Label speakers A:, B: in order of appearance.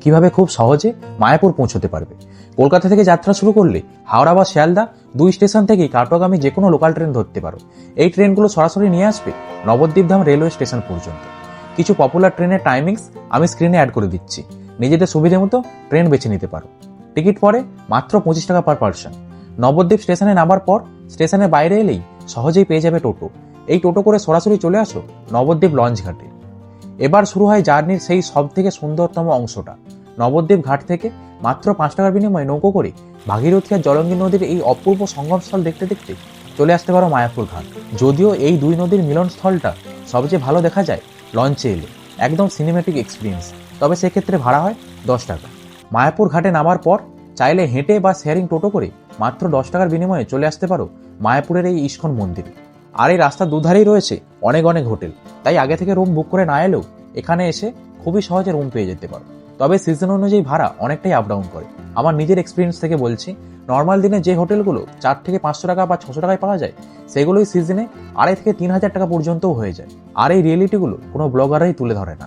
A: কিভাবে খুব সহজে মায়াপুর পৌঁছতে পারবে। কলকাতা থেকে যাত্রা শুরু করলে হাওড়া বা শিয়ালদা 2 স্টেশন থেকেই কাটোয়াগামী যে কোনো লোকাল ট্রেন ধরতে পারো। এই ট্রেনগুলো সরাসরি নিয়ে আসবে নবদ্বীপধাম রেলওয়ে স্টেশন পর্যন্ত। কিছু পপুলার ট্রেনের টাইমিংস আমি স্ক্রিনে অ্যাড করে দিচ্ছি, নিজেদের সুবিধে মতো ট্রেন বেছে নিতে পারো। টিকিট পড়ে মাত্র 25 টাকা পার পার্সন। নবদ্বীপ স্টেশনে নামার পর স্টেশনের বাইরে এলেই সহজেই পেয়ে যাবে টোটো। এই টোটো করে সরাসরি চলে আসো নবদ্বীপ লঞ্চ ঘাটে। এবার শুরু হয় জার্নির সেই সব থেকে সুন্দরতম অংশটা। নবদ্বীপ ঘাট থেকে মাত্র 5 টাকার বিনিময়ে নৌকো করে ভাগীরথী আর জলঙ্গি নদীর এই অপূর্ব সঙ্গমস্থল দেখতে দেখতে চলে আসতে পারো মায়াপুর ঘাট। যদিও এই দুই নদীর মিলনস্থলটা সবচেয়ে ভালো দেখা যায় লঞ্চে এলে, একদম সিনেমেটিক এক্সপিরিয়েন্স। তবে সেক্ষেত্রে ভাড়া হয় 10 টাকা। মায়াপুর ঘাটে নামার পর চাইলে হেঁটে বা শেয়ারিং টোটো করে মাত্র 10 টাকার বিনিময়ে চলে আসতে পারো মায়াপুরের এই ইস্কন মন্দিরে। আর এই রাস্তার দুধারেই রয়েছে অনেক অনেক হোটেল, তাই আগে থেকে রুম বুক করে না এলেও এখানে এসে খুবই সহজে রুম পেয়ে যেতে পারো। তবে সিজন অনুযায়ী ভাড়া অনেকটাই আপ ডাউন করে। আমার নিজের এক্সপিরিয়েন্স থেকে বলছি, নর্মাল দিনে যে হোটেলগুলো 4 থেকে 500 টাকা বা 600 টাকায় পাওয়া যায়, সেগুলোই সিজনে 2,500 থেকে 3,000 টাকা পর্যন্তও হয়ে যায়। আর এই রিয়েলিটিগুলো কোনো ব্লগারই তুলে ধরে না।